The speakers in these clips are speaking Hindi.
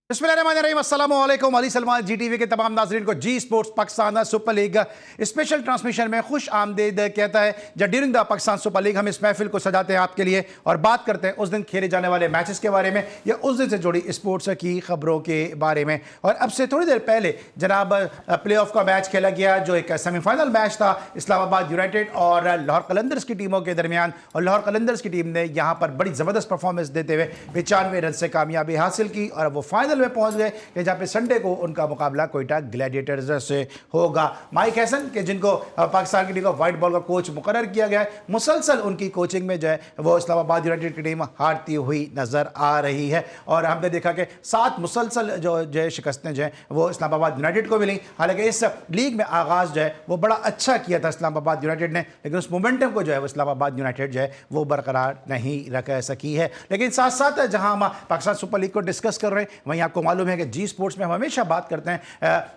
बिस्मिल्लाहिर्रहमानिर्रहीम, अस्सलाम वालेकुम। अली सलमान जी टीवी के तमाम नाज़रीन को G sports Pakistan super league special transmission में खुश आमदीद कहता है। जब during the Pakistan super league हम इस महफिल को सजाते हैं आपके लिए और बात करते हैं उस दिन खेले जाने वाले मैचेस के बारे में या उस दिन से जुड़ी स्पोर्ट्स की खबरों के बारे में। और अब से थोड़ी देर पहले जनाब प्ले ऑफ का मैच खेला गया, जो एक सेमीफाइनल मैच था इस्लामाबाद यूनाइटेड और लाहौर कलंदर्स की टीमों के दरमियान। और लाहौर कलंदर्स की टीम ने यहाँ पर बड़ी ज़बरदस्त परफॉर्मेंस देते हुए 95 रन से कामयाबी हासिल की और वो फाइनल में पहुंच गए कि जहां पे संडे को उनका मुकाबला कोयटा ग्लैडिएटर्स से होगा। माइक हैसन के जिनको पाकिस्तान की टीम का वाइट बॉल का कोच मुकर्रर किया गया है, मुसलसल उनकी कोचिंग में जो है वो इस्लामाबाद यूनाइटेड की टीम हारती हुई नजर आ रही है। और हमने देखा कि 7 मुसलसल जो है शिकस्तें जो है वो इस्लामाबाद यूनाइटेड को मिली। हालांकि इस लीग में आगाज जो है वो बड़ा अच्छा किया था इस्लामाबाद यूनाइटेड ने, लेकिन उस मोमेंटम को जो है वो इस्लामाबाद यूनाइटेड जो है वो बरकरार नहीं रख सकी है। लेकिन साथ साथ जहां हम पाकिस्तान सुपर लीग को डिस्कस कर रहे हैं, वहीं आपको मालूम है कि जी स्पोर्ट्स में हम हमेशा बात करते हैं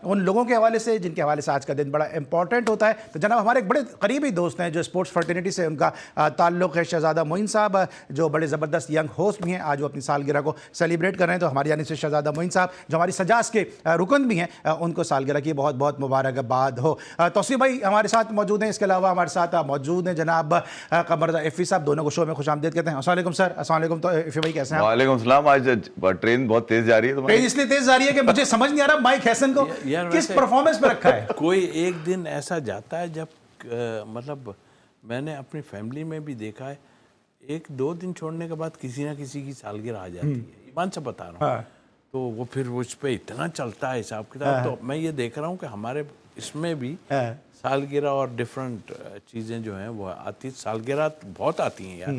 उन लोगों के हवाले से जिनके हवाले से आज का दिन बड़ा इंपॉर्टेंट होता है। तो जनाब हमारे एक बड़े करीबी दोस्त हैं जो स्पोर्ट्स फर्टिनिटी से उनका ताल्लुक है, शहजादा मोइन साहब, जो बड़े ज़बरदस्त यंग होस्ट भी हैं। आज वो अपनी सालगिरह को सेलिब्रेट कर रहे हैं, तो हमारी यानी से शहजादा मोइन साहब जो हमारी सजास के रुकन भी हैं, उनको सालगिरह की बहुत बहुत मुबारकबाद हो। तौसीफ भाई हमारे साथ मौजूद हैं, इसके अलावा हमारे साथ मौजूद हैं जनाब कमर इफ़ी साहब, दोनों को शो में खुश आमदीद कहते हैं। अस्सलाम वालेकुम सर। अस्सलाम वालेकुम। तो इफ़ी भाई कैसे हैं? वालेकुम सलाम। आज ट्रेन बहुत तेज जा रही है। ट्रेन इसलिए तेज जा रही है कि मुझे समझ नहीं आ रहा माइक हैसन को किस परफॉर्मेंस पे रखा है। कोई एक दिन ऐसा जाता है जब मतलब मैंने अपनी फैमिली में भी देखा है, 1-2 दिन छोड़ने के बाद किसी ना किसी की सालगिरह आ जाती है। ईमान से बता रहा हूँ। तो वो फिर उस पर इतना चलता है हिसाब किताब। तो मैं ये देख रहा हूँ कि हमारे इसमें भी सालगिरह और डिफरेंट चीज़ें जो हैं वो आती, सालगिरह बहुत आती हैं यार।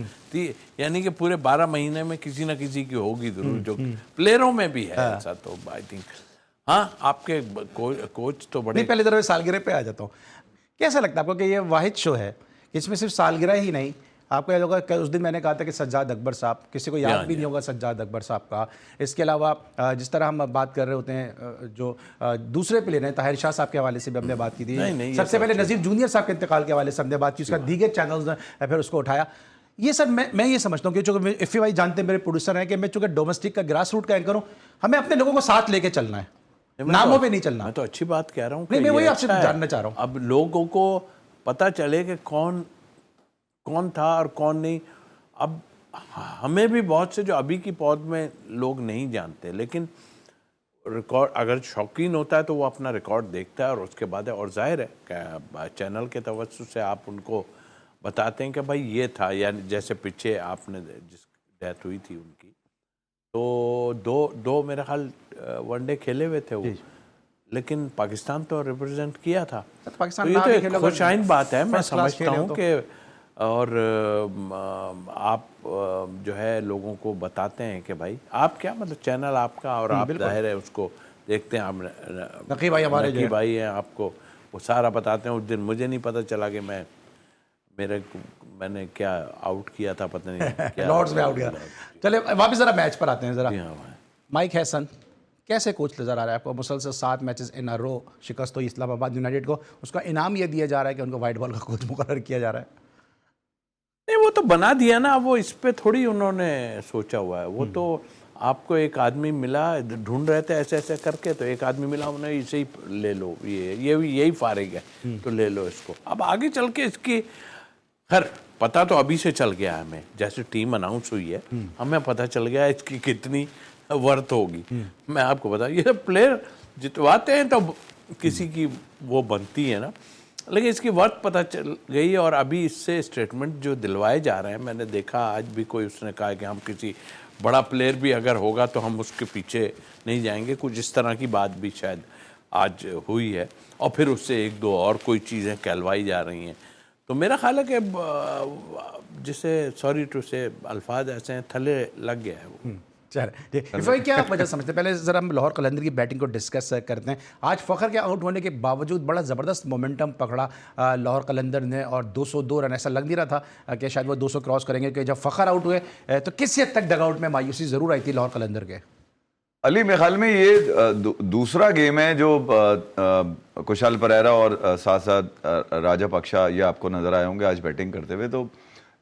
यानी कि पूरे 12 महीने में किसी ना किसी की होगी जरूर, जो प्लेयरों में भी है ऐसा। तो आई थिंक हाँ, आपके कोच तो बड़े। नहीं, पहले तरह सालगिरह पे आ जाता हूँ। कैसा लगता है आपको कि ये वाहिद शो है इसमें सिर्फ सालगिरह ही नहीं, आपको याद होगा उस दिन मैंने कहा था कि सज्जाद अकबर साहब, किसी को याद भी नहीं होगा सज्जाद अकबर साहब का। इसके अलावा जिस तरह हम बात कर रहे होते हैं जो दूसरे प्लेयर हैं, ताहिर शाह साहब के हवाले से भी हमने बात की थी। सबसे पहले नजीर जूनियर साहब के इंतकाल के हवाले से हमने बात की, उसका दीगर चैनल्स ने फिर उसको उठाया। ये सब मैं ये समझता हूँ कि चूँकि इफ़ी भाई जानते हैं, मेरे प्रोड्यूसर हैं, कि मैं चूँकि डोमेस्टिक का ग्रास रूट का एंकर हूँ, हमें अपने लोगों को साथ लेके चलना है, नामों पे नहीं चलना। मैं तो अच्छी बात कह रहा हूँ। नहीं, मैं वही आपसे जानना चाह रहा हूँ। अब लोगों को पता चले कि कौन था और कौन नहीं। अब हमें भी बहुत से जो अभी की पौध में लोग नहीं जानते, लेकिन रिकॉर्ड अगर शौकीन होता है तो वो अपना रिकॉर्ड देखता है और उसके बाद है। और जाहिर है कि चैनल के तवज्जुह से आप उनको बताते हैं कि भाई ये था। यानी जैसे पीछे आपने जिस डेथ हुई थी उनकी, तो दो मेरे ख्याल वनडे खेले हुए थे वो, लेकिन पाकिस्तान तो रिप्रेजेंट किया था। पाकिस्तान तो ये तो खुशाइन बात है, मैं समझता हूँ कि और आप जो है लोगों को बताते हैं कि भाई आप क्या, मतलब चैनल आपका और आप जाहिर है उसको देखते हैं। आप नकी भाई हमारे नकी भाई हैं, आपको वो सारा बताते हैं। उस दिन मुझे नहीं पता चला कि मैंने क्या आउट किया था, पता नहीं क्या लॉर्ड्स में आउट किया। चले वापस ज़रा मैच पर आते हैं ज़रा। माइक हैसन कैसे कोच नज़र आ रहा है आपको? मुसलसल 7 मैचेस इन अ रो शिकस्त हुई इस्लामाबाद यूनाइटेड को, उसका इनाम ये दिया जा रहा है कि उनको वाइट बॉल का कोच मुकर्रर किया जा रहा है। नहीं, वो तो बना दिया ना, वो इस पे थोड़ी उन्होंने सोचा हुआ है। वो तो आपको एक आदमी मिला, ढूंढ रहे थे ऐसे ऐसे करके, तो एक आदमी मिला, उन्हें इसे ही ले लो, यही फारिग है तो ले लो इसको। अब आगे चल के इसकी खैर पता तो अभी से चल गया है हमें, जैसे टीम अनाउंस हुई है हमें पता चल गया इसकी कितनी वर्थ होगी। मैं आपको बता, ये प्लेयर जितवाते हैं तो किसी की वो बनती है ना, लेकिन इसकी वर्थ पता चल गई है। और अभी इससे स्टेटमेंट जो दिलवाए जा रहे हैं, मैंने देखा आज भी कोई उसने कहा कि हम किसी बड़ा प्लेयर भी अगर होगा तो हम उसके पीछे नहीं जाएंगे, कुछ इस तरह की बात भी शायद आज हुई है। और फिर उससे 1-2 और कोई चीज़ें कहलवाई जा रही हैं। तो मेरा ख्याल है कि जिसे सॉरी टू से अल्फाज ऐसे हैं, थले लग गया है वो। चलिए क्या वजह समझते हैं? पहले ज़रा हम लाहौर कलंदर की बैटिंग को डिस्कस करते हैं। आज फ़खर के आउट होने के बावजूद बड़ा ज़बरदस्त मोमेंटम पकड़ा लाहौर कलंदर ने और 202 रन, ऐसा लग नहीं रहा था कि शायद वो 200 क्रॉस करेंगे। कि जब फ़खर आउट हुए तो किस हद तक डगआउट में मायूसी ज़रूर आई थी लाहौर कलंदर के? अली मेरे ख्याल में ये दूसरा गेम है जो कुशाल परेरा और साथ साथ राजा पक्षा ये आपको नज़र आए होंगे आज बैटिंग करते हुए। तो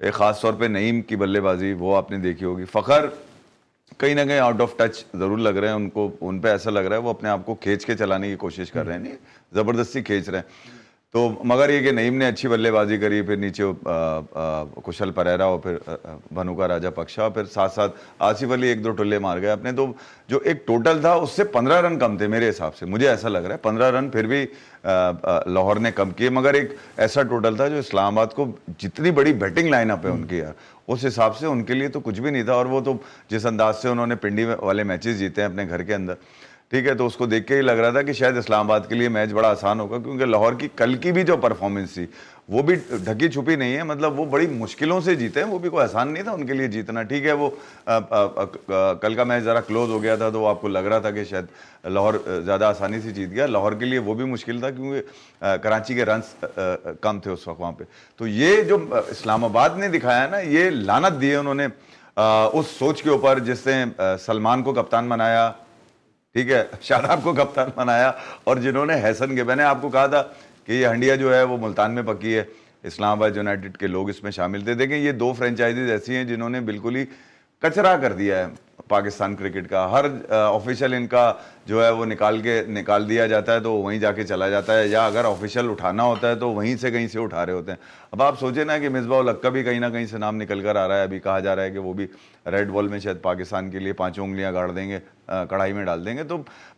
एक ख़ास तौर पे नईम की बल्लेबाजी वो आपने देखी होगी। फ़खर कहीं ना कहीं आउट ऑफ टच जरूर लग रहे हैं उनको, उन पे ऐसा लग रहा है वो अपने आप को खींच के चलाने की कोशिश कर रहे हैं, नहीं जबरदस्ती खींच रहे हैं। तो मगर ये कि नईम ने अच्छी बल्लेबाजी करी, फिर नीचे कुशल परेरा और फिर भनुका राजापक्षा, फिर साथ साथ आसिफ अली एक दो टुल्ले मार गए अपने। तो जो एक टोटल था उससे 15 रन कम थे मेरे हिसाब से, मुझे ऐसा लग रहा है 15 रन फिर भी लाहौर ने कम किए, मगर एक ऐसा टोटल था जो इस्लामाबाद को, जितनी बड़ी बैटिंग लाइनअप है उनकी यार, उस हिसाब से उनके लिए तो कुछ भी नहीं था। और वो तो जिस अंदाज से उन्होंने पिंडी वाले मैचेस जीते हैं अपने घर के अंदर, ठीक है, तो उसको देख के ही लग रहा था कि शायद इस्लामाबाद के लिए मैच बड़ा आसान होगा, क्योंकि लाहौर की कल की भी जो परफॉर्मेंस थी वो भी ढकी छुपी नहीं है, मतलब वो बड़ी मुश्किलों से जीते हैं, वो भी कोई आसान नहीं था उनके लिए जीतना। ठीक है, वो कल का मैच ज़रा क्लोज हो गया था तो आपको लग रहा था कि शायद लाहौर ज़्यादा आसानी से जीत गया, लाहौर के लिए वो भी मुश्किल था क्योंकि कराची के रन्स कम थे उस वक्त वहाँ पे। तो ये जो इस्लामाबाद ने दिखाया ना, ये लानत दी है उन्होंने उस सोच के ऊपर जिसने सलमान को कप्तान बनाया, ठीक है, शादाब को कप्तान बनाया, और जिन्होंने हैसन के, मैंने आपको कहा था कि ये हंडिया जो है वो मुल्तान में पकी है, इस्लामाबाद यूनाइटेड के लोग इसमें शामिल थे। देखें ये दो फ्रेंचाइजीज ऐसी हैं जिन्होंने बिल्कुल ही कचरा कर दिया है पाकिस्तान क्रिकेट का। हर ऑफिशियल इनका जो है वो निकाल दिया जाता है तो वहीं जाके चला जाता है, या अगर ऑफिशियल उठाना होता है तो वहीं से कहीं से उठा रहे होते हैं। अब आप सोचें ना कि मिसबाह उल हक का भी कहीं ना कहीं से नाम निकल कर आ रहा है, अभी कहा जा रहा है कि वो भी रेड बॉल में शायद पाकिस्तान के लिए 5 उंगलियां गाड़ देंगे, कढ़ाई में डाल देंगे। तो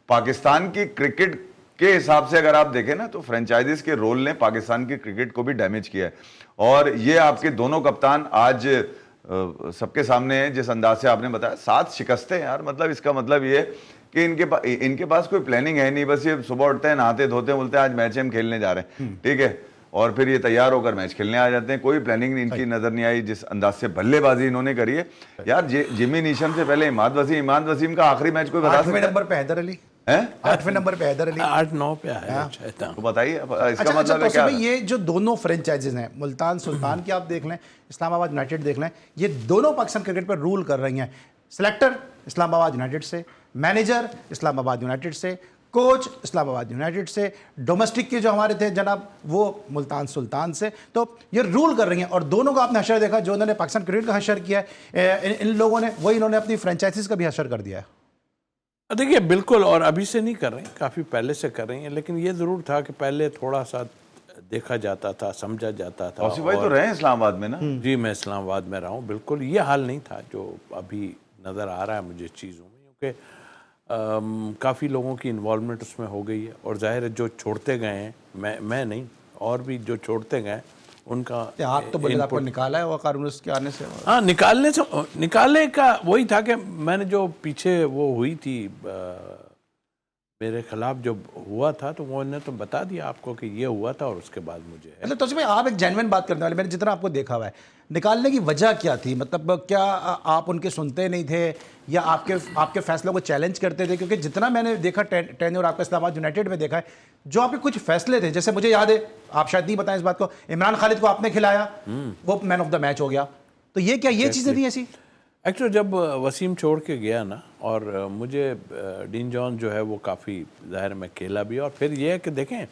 पाकिस्तान की क्रिकेट के हिसाब से अगर आप देखें ना, तो फ्रेंचाइजीज के रोल ने पाकिस्तान की क्रिकेट को भी डैमेज किया है। और ये आपके दोनों कप्तान आज सबके सामने है, जिस अंदाज से आपने बताया 7 शिकस्तें यार, मतलब इसका मतलब ये कि इनके पास कोई प्लानिंग है नहीं, बस ये सुबह उठते हैं, नहाते धोते हैं, बोलते हैं आज मैच हम खेलने जा रहे हैं, ठीक है, और फिर ये तैयार होकर मैच खेलने आ जाते हैं। कोई प्लानिंग इनकी नजर नहीं आई। जिस अंदाज से बल्लेबाजी इन्होंने करी है यार, जिमी नीशम से पहले इमाद वसीम का आखिरी मैच कोई बता सकता है? नंबर पे हैदर अली है, 8वें नंबर पे हैदर अली, 8-9 पे आया। तो बताइए इसका अच्छा, मतलब है क्या? ये जो दोनों फ्रेंचाइजीज हैं, मुल्तान सुल्तान की आप देख लें, इस्लामाबाद यूनाइटेड देख लें, ये दोनों पाकिस्तान क्रिकेट पर रूल कर रही हैं। सिलेक्टर इस्लामाबाद यूनाइटेड से, मैनेजर इस्लामाबाद यूनाइटेड से, कोच इस्लामाबाद यूनाइटेड से, डोमेस्टिक के जो हमारे थे जनाब वो मुल्तान सुल्तान से। तो ये रूल कर रही हैं, और दोनों का आपने हशर देखा, जो उन्होंने पाकिस्तान क्रिकेट का हशर किया है इन लोगों ने, वही इन्होंने अपनी फ्रेंचाइजीज का भी हशर कर दिया है। देखिए बिल्कुल, और अभी से नहीं कर रहे हैं, काफ़ी पहले से कर रही हैं, लेकिन ये ज़रूर था कि पहले थोड़ा सा देखा जाता था, समझा जाता था। औसी भाई तो रहे हैं इस्लामाबाद में ना? जी, मैं इस्लामाबाद में रहा हूँ, बिल्कुल ये हाल नहीं था जो अभी नज़र आ रहा है मुझे चीज़ों में, क्योंकि काफ़ी लोगों की इन्वॉल्वमेंट उसमें हो गई है, और जाहिर है जो छोड़ते गए हैं, मैं नहीं, और भी जो छोड़ते गए उनका हाथ तो बोले आपको निकाला है वकार के आने से। हाँ, निकालने का वही था कि मैंने जो पीछे वो हुई थी मेरे खिलाफ जो हुआ था, तो वो ने तो बता दिया आपको कि ये हुआ था, और उसके बाद मुझे मतलब तो भाई आप एक जेन्युइन बात करने वाले, मैंने जितना आपको देखा हुआ है, निकालने की वजह क्या थी? मतलब क्या आप उनके सुनते नहीं थे, या आपके फैसलों को चैलेंज करते थे? क्योंकि जितना मैंने देखा टेन्योर आपका इस्लामाबाद यूनाइटेड में देखा है, जो आपके कुछ फैसले थे, जैसे मुझे याद है, आप शायद नहीं बताएं इस बात को, इमरान खालिद को आपने खिलाया, वो मैन ऑफ द मैच हो गया, तो ये क्या ये चीज़ें थी ऐसी? एक्चुअली जब वसीम छोड़ के गया ना, और मुझे डीन जॉन जो है वो काफ़ी ज़ाहिर में खेला भी, और फिर ये है कि देखें,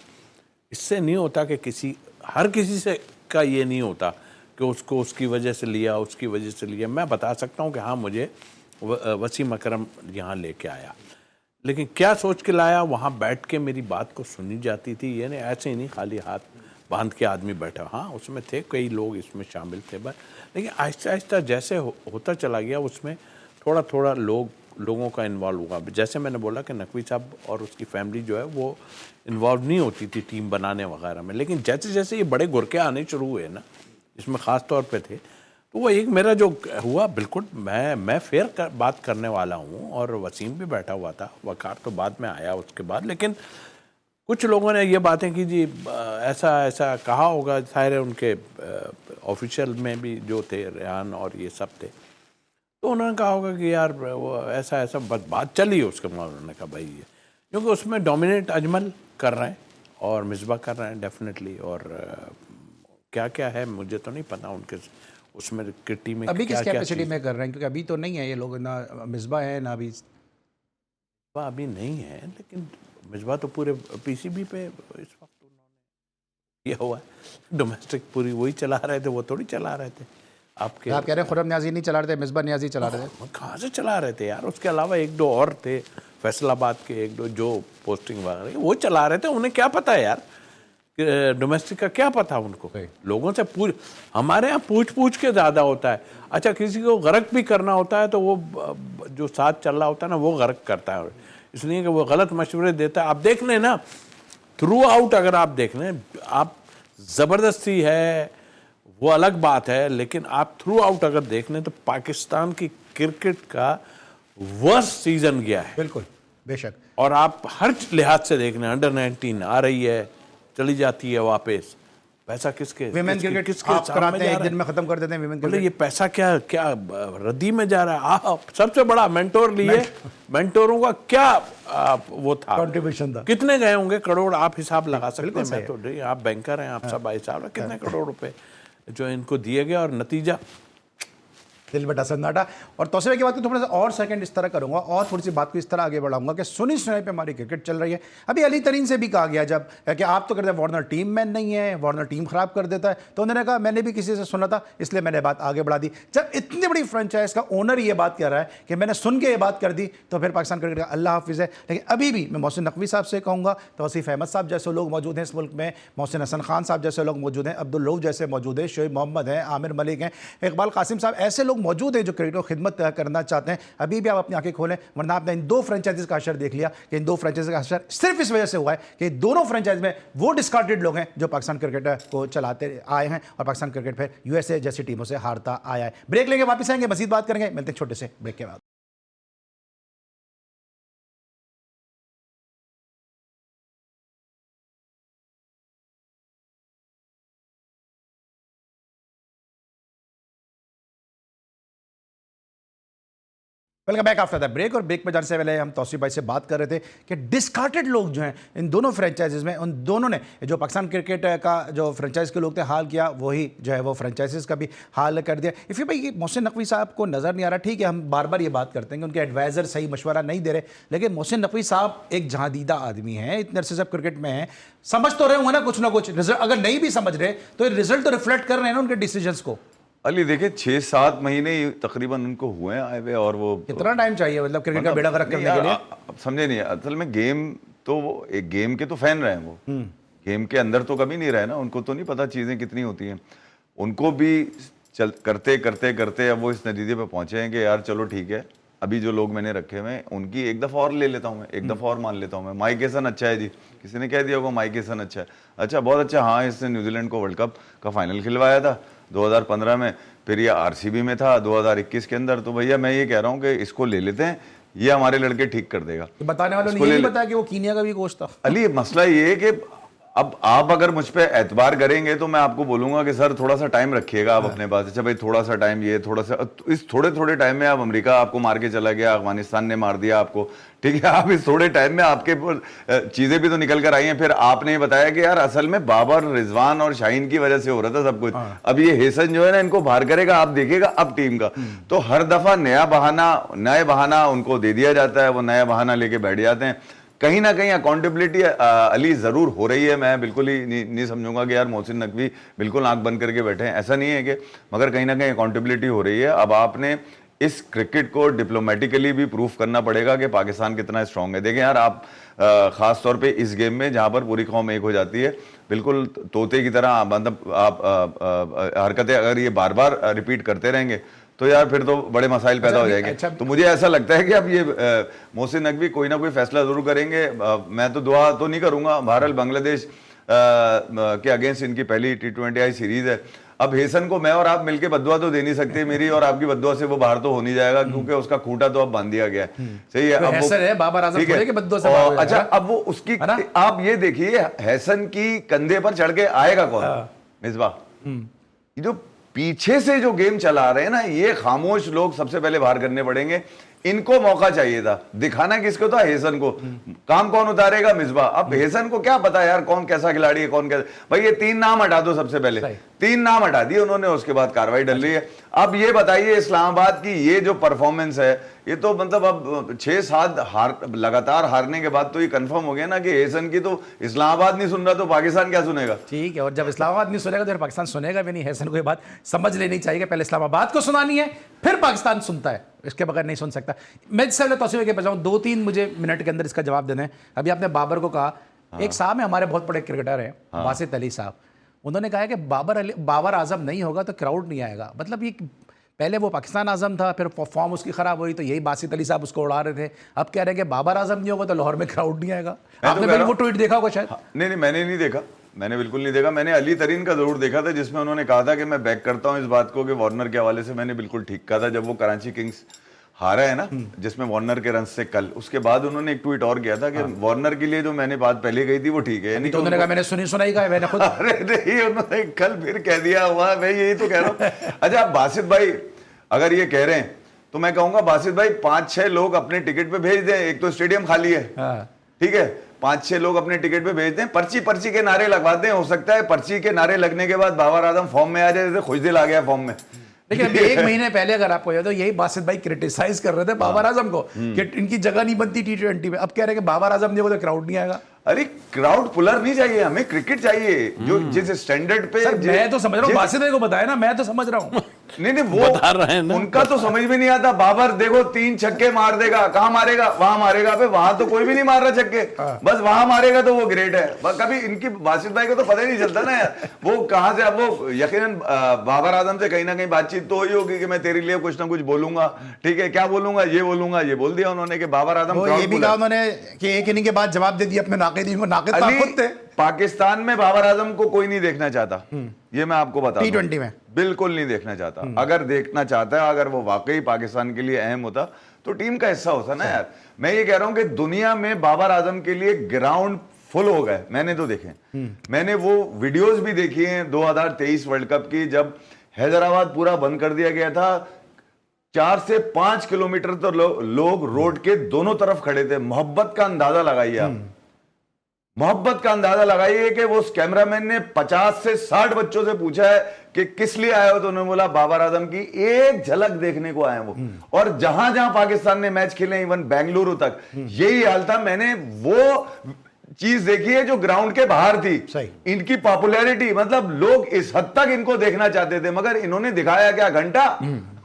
इससे नहीं होता कि हर किसी से का ये नहीं होता कि उसको उसकी वजह से लिया, उसकी वजह से लिया। मैं बता सकता हूँ कि हाँ, मुझे वसीम अकरम यहाँ लेके आया, लेकिन क्या सोच के लाया, वहाँ बैठ के मेरी बात को सुनी जाती थी, ये नहीं ऐसे ही नहीं खाली हाथ बांध के आदमी बैठा। हाँ, उसमें थे कई लोग इसमें शामिल थे, बस लेकिन आहिस्ता आहिस्ता जैसे होता चला गया, उसमें थोड़ा थोड़ा लोगों का इन्वॉल्व हुआ। जैसे मैंने बोला कि नकवी साहब और उसकी फैमिली जो है वो इन्वॉल्व नहीं होती थी टीम बनाने वगैरह में, लेकिन जैसे जैसे ये बड़े गुरके आने शुरू हुए ना, इसमें ख़ास तौर पे थे, तो वो एक मेरा जो हुआ, बिल्कुल मैं फेयर बात करने वाला हूँ, और वसीम भी बैठा हुआ था, वकार तो बाद में आया उसके बाद, लेकिन कुछ लोगों ने ये बातें की जी, ऐसा कहा होगा, सारे उनके ऑफिशियल में भी जो थे, रेहान और ये सब थे, तो उन्होंने कहा होगा कि यार वो ऐसा बस बात चली, उसके बाद उन्होंने कहा भाई ये, क्योंकि उसमें डोमिनेट अजमल कर रहे हैं और मिसबा कर रहे हैं डेफिनेटली, और क्या क्या है मुझे तो नहीं पता उनके उसमें किट्टी में अभी किस कैपेसिटी में कर रहे हैं, क्योंकि अभी तो नहीं है ये लोग, ना मिसबा है ना अभी नहीं है, लेकिन मिसबा तो पूरे पीसीबी पे इस वक्त उन्होंने किया हुआ है, डोमेस्टिक पूरी वही चला रहे थे, वो थोड़ी चला रहे थे, आपके आप कह रहे हैं खुर्रम न्याजी नहीं चला रहे थे, मिसबा न्याजी चला रहे थे। कहाँ से चला रहे थे यार, उसके अलावा एक दो और थे फैसलाबाद के, एक दो जो पोस्टिंग वगैरह वो चला रहे थे। उन्हें क्या पता है यार, डोमेस्टिक का क्या पता उनको। लोगों से पूछ, हमारे यहाँ पूछ पूछ के ज़्यादा होता है। अच्छा, किसी को गर्क भी करना होता है तो वो जो साथ चल रहा होता है ना वो गर्क करता है, इसलिए कि वो गलत मशवरे देता है। आप देख लें ना, थ्रू आउट अगर आप देख लें, आप ज़बरदस्ती है वो अलग बात है, लेकिन आप थ्रू आउट अगर देख लें तो पाकिस्तान की क्रिकेट का वर्स्ट सीजन गया है। बिल्कुल, बेशक। और आप हर लिहाज से देख लें, अंडर 19 आ रही है, चली जाती है वापस, पैसा किसके, विमेन क्रिकेट किसके आप सामने कराते जा हैं, एक रहा है? दिन में खत्म कर देते हैं विमेन बोले क्रिकेट। ये पैसा क्या क्या रद्दी में जा रहा है। सबसे बड़ा मेंटोर लिए, मेंटोरों का क्या वो था, कंट्रीब्यूशन था। कितने गए होंगे करोड़, आप हिसाब लगा सकते हैं। मैं तो नहीं, आप बैंकर हैं, आप सब हिसाब है कितने करोड़ रुपए जो इनको दिए गए, और नतीजा दिल बटा सन्नाटा। और तौसीफा की बात को थोड़ा सा और सेकंड इस तरह करूंगा, और थोड़ी सी बात को इस तरह आगे बढ़ाऊंगा कि सुनी सुनाई पे हमारी क्रिकेट चल रही है। अभी अली तरीन से भी कहा गया जब कि आप तो कहते हैं वार्नर टीम मैन नहीं है, वार्नर टीम खराब कर देता है, तो उन्होंने कहा मैंने भी किसी से सुना था इसलिए मैंने बात आगे बढ़ा दी। जब इतनी बड़ी फ्रेंचाइज का ओनर ये बात कह रहा है कि मैंने सुन के ये बात कर दी, तो फिर पाकिस्तान क्रिकेट का अल्लाह हाफिज़ है। लेकिन अभी भी मैं मोहसिन नकवी साहब से कहूँगा, तौसीफ अहमद साहब जैसे लोग मौजूद हैं इस मुल्क में, मोहसिन हसन खान साहब जैसे लोग मौजूद हैं, अब्दुल रऊफ जैसे मौजूद हैं, शोएब मोहम्मद हैं, आमिर मलिक हैं, इकबाल कासिम साहब, ऐसे लोग मौजूद हैं जो क्रिकेट को खिदमत करना चाहते हैं। अभी भी आप अपनी आंखें खोलें, वरना आपने इन दो फ्रेंचाइजीज का असर देख लिया कि इन दो फ्रेंचाइजी का असर सिर्फ इस वजह से हुआ है कि दोनों फ्रेंचाइज में वो डिस्कार्डेड लोग हैं जो पाकिस्तान क्रिकेट को चलाते आए हैं, और पाकिस्तान क्रिकेट फिर यूएसए जैसी टीमों से हारता आया है। ब्रेक लेंगे, वापस आएंगे, मजीद बात करेंगे, मिलते हैं छोटे से ब्रेक के बाद। Welcome back after the break. और ब्रेक में जाने से पहले हम तौसीफ भाई से बात कर रहे थे कि डिस्कार्टेड लोग जो हैं इन दोनों फ्रेंचाइजीज में, उन दोनों ने जो पाकिस्तान क्रिकेट का जो फ्रेंचाइज के लोग थे हाल किया, वही जो है वो फ्रेंचाइजीज का भी हाल कर दिया। इफ़ी भाई, मोहसिन नकवी साहब को नज़र नहीं आ रहा, ठीक है हम बार बार ये बात करते हैं कि उनके एडवाइज़र सही मशवरा नहीं दे रहे, लेकिन मोहसिन नकवी साहब एक जहादीदा आदमी हैं, इतने अरसे से क्रिकेट में हैं, समझ तो रहे होंगे ना कुछ रिजल्ट, अगर नहीं भी समझ रहे तो रिजल्ट तो रिफ्लेक्ट कर रहे हैं ना उनके डिसीजंस को। अली देखिए 6-7 महीने ही तकरीबन उनको हुए हैं आए हुए, और वो कितना टाइम चाहिए मतलब क्रिकेट का बेड़ा गर्क करने के लिए? आप समझे नहीं, असल में गेम तो वो एक गेम के तो फैन रहे हैं, वो गेम के अंदर तो कभी नहीं रहे ना, उनको तो नहीं पता चीज़ें कितनी होती हैं। उनको भी करते करते करते अब वो इस नतीजे पे पहुंचे हैं कि यार चलो ठीक है, अभी जो लोग मैंने रखे हुए हैं उनकी एक दफ़ा और ले लेता हूँ मैं, एक दफ़ा और मान लेता हूँ मैं। माइक हेसन अच्छा है जी, किसी ने कह दिया होगा माइक हेसन अच्छा है, अच्छा बहुत अच्छा, हाँ इसने न्यूजीलैंड को वर्ल्ड कप का फाइनल खिलवाया था 2015 में, फिर ये आरसीबी में था 2021 के अंदर। तो भैया मैं ये कह रहा हूँ कि इसको ले लेते हैं, ये हमारे लड़के ठीक कर देगा। तो बताने वालों ने ये नहीं बताया कि वो कीनिया का भी कोच था। अली मसला ये है कि अब आप अगर मुझ पे एतबार करेंगे तो मैं आपको बोलूंगा कि सर थोड़ा सा टाइम रखिएगा आप अपने पास। अच्छा भाई थोड़ा सा टाइम, ये थोड़ा सा, इस थोड़े थोड़े टाइम में आप अमेरिका आपको मार के चला गया, अफगानिस्तान ने मार दिया आपको, ठीक है, आप इस थोड़े टाइम में आपके चीजें भी तो निकल कर आई हैं। फिर आपने बताया कि यार असल में बाबर, रिजवान और शाहीन की वजह से हो रहा था सब कुछ। अब ये हेसन जो है ना इनको बाहर करेगा, आप देखिएगा अब टीम का। तो हर दफा नया बहाना उनको दे दिया जाता है, वो नया बहाना लेके बैठ जाते हैं। कहीं ना कहीं अकाउंटेबिलिटी अली जरूर हो रही है, मैं बिल्कुल ही नहीं समझूंगा कि यार मोहसिन नकवी बिल्कुल आंख बंद करके बैठे हैं, ऐसा नहीं है कि, मगर कहीं ना कहीं अकाउंटेबिलिटी हो रही है। अब आपने इस क्रिकेट को डिप्लोमेटिकली भी प्रूफ करना पड़ेगा कि पाकिस्तान कितना स्ट्रांग है। देखें यार आप खास तौर पे इस गेम में जहां पर पूरी कौम एक हो जाती है, बिल्कुल तोते की तरह, मतलब आप हरकतें अगर ये बार बार रिपीट करते रहेंगे तो यार फिर तो बड़े मसाइल पैदा हो जाएंगे। अच्छा, तो मुझे ऐसा लगता है कि अब ये मोहसिन नकवी कोई ना कोई फैसला जरूर करेंगे। मैं तो दुआ तो नहीं करूंगा, भारत बांग्लादेश के अगेंस्ट इनकी पहली T20I सीरीज है। अब हेसन को मैं और आप मिलके बद्दुआ तो दे नहीं सकते, मेरी और आपकी बद्दुआ से वो बाहर तो हो नहीं जाएगा, क्योंकि उसका खूंटा तो अब बांध दिया गया है। सही है, अब हैसन है, बाबर आजम थोड़े के बद्दुआ से बाहर हो अच्छा अब वो उसकी, आप ये देखिए हैसन की कंधे पर चढ़ के आएगा कौन? मिसबाह। जो पीछे से जो गेम चला रहे हैं ना, ये खामोश लोग सबसे पहले बाहर करने पड़ेंगे। इनको मौका चाहिए था, दिखाना किसको था, हेसन को। काम कौन उतारेगा, मिसबा। अब हेसन को क्या पता यार कौन कैसा खिलाड़ी है, कौन कैसा। भाई ये 3 नाम हटा दो सबसे पहले, 3 नाम हटा दिए उन्होंने, उसके बाद कार्रवाई डल रही है। अब ये बताइए इस्लामाबाद की ये जो परफॉर्मेंस है, ये तो मतलब अब 6-7 लगातार हारने के बाद तो ये कंफर्म हो गया ना कि हेसन की तो इस्लामाबाद नहीं सुन रहा तो पाकिस्तान क्या सुनेगा। ठीक है, और जब इस्लामाबाद नहीं सुनेगा तो फिर पाकिस्तान सुनेगा भी नहीं। हेसन को ये बात समझ लेनी चाहिए कि पहले इस्लामाबाद को सुनानी है, फिर पाकिस्तान सुनता है, इसके बगैर नहीं सुन सकता। मैं इससे पहले तौसीफ के बचाऊँ 2-3 मुझे मिनट के अंदर इसका जवाब देना है। अभी आपने बाबर को कहा, एक साहब है हमारे बहुत बड़े क्रिकेटर हैं, वासित अली साहब, उन्होंने कहा है कि बाबर आजम नहीं होगा तो क्राउड नहीं आएगा। मतलब ये पहले वो पाकिस्तान आजम था, फिर फॉर्म उसकी खराब हुई तो यही बासित अली साहब उसको उड़ा रहे थे। अब कह रहे हैं कि बाबर आजम नहीं होगा तो लाहौर में क्राउड नहीं आएगा। आपने पहले वो ट्वीट देखा होगा शायद। नहीं, मैंने नहीं देखा, मैंने बिल्कुल नहीं देखा। मैंने अली तरीन का जरूर देखा था जिसमें उन्होंने कहा था कि मैं बैक करता हूं इस बात को कि वार्नर के हवाले से मैंने बिल्कुल ठीक कहा था जब वो कराची किंग्स हारा है ना, जिसमें वार्नर के रन से कल, उसके बाद उन्होंने एक ट्वीट और किया था कि वार्नर के लिए जो मैंने बात पहले कही थी वो ठीक है। तो उन्होंने कहा मैंने सुनाई कहा मैंने खुद। अरे नहीं, उन्होंने कल फिर कह दिया हुआ, मैं यही तो कह रहा हूँ। अच्छा बासित भाई अगर ये कह रहे हैं तो मैं कहूंगा बासित भाई 5-6 लोग अपने टिकट पे भेज दें, एक तो स्टेडियम खाली है, ठीक है, 5-6 लोग अपने टिकट पे भेज दें, पर्ची के नारे लगवा दें। हो सकता है पर्ची के नारे लगने के बाद बाबर आजम फॉर्म में आ जाए, जैसे खुशदिल आ गया फॉर्म में। लेकिन अभी 1 महीने पहले अगर आपको याद हो, यही बासित भाई क्रिटिसाइज कर रहे थे बाबर आजम को कि इनकी जगह नहीं बनती T20 में। अब कह रहे हैं कि बाबर आजम नहीं हो तो क्राउड नहीं आएगा। अरे क्राउड पुलर नहीं चाहिए, हमें क्रिकेट चाहिए जो जिस स्टैंडर्ड पे। मैं तो समझ रहा हूँ, बासित भाई को बताया ना, मैं तो समझ रहा हूँ। नहीं वो बता रहे हैं ना, उनका तो समझ में नहीं आता। बाबर देखो 3 छक्के मार देगा, कहां मारेगा, वहां मारेगा। वहां तो कोई भी नहीं मार रहा छक्के, बस वहां मारेगा तो वो ग्रेट है। कभी इनकी बासित भाई को तो पता ही नहीं चलता ना यार वो कहां से। अब वो यकीनन बाबर आजम से कहीं ना कहीं बातचीत तो हुई होगी कि मैं तेरे लिए कुछ ना कुछ बोलूंगा, ठीक है, क्या बोलूंगा, ये बोलूंगा, ये बोल दिया उन्होंने कि बाबर आजम। ये भी कहा उन्होंने कि एक इनिंग के बाद जवाब दे दिया अपने नाक़िदीन को। नाक़िद खुद थे। पाकिस्तान में बाबर आजम को कोई नहीं देखना चाहता, ये मैं आपको बता दूं। T20 में बिल्कुल नहीं देखना चाहता। अगर देखना चाहता है, अगर वो वाकई पाकिस्तान के लिए अहम होता तो टीम का हिस्सा होता ना यार। मैं ये कह रहा हूं कि दुनिया में बाबर आजम के लिए ग्राउंड फुल हो गए, मैंने तो देखे। मैंने वो वीडियोस भी देखी हैं 2023 वर्ल्ड कप की, जब हैदराबाद पूरा बंद कर दिया गया था। 4 से 5 किलोमीटर तो लोग रोड के दोनों तरफ खड़े थे। मोहब्बत का अंदाजा लगाइए आप, मोहब्बत का अंदाजा लगाइए कि वो उस कैमरामैन ने 50 से 60 बच्चों से पूछा है कि किस लिए आए हो, तो उन्होंने बोला बाबर आजम की एक झलक देखने को आए वो। और जहां जहां पाकिस्तान ने मैच खेले, इवन बेंगलुरु तक यही हाल था। मैंने वो चीज देखी है जो ग्राउंड के बाहर थी। इनकी पॉपुलैरिटी, मतलब लोग इस हद तक इनको देखना चाहते थे, मगर इन्होंने दिखाया क्या, घंटा।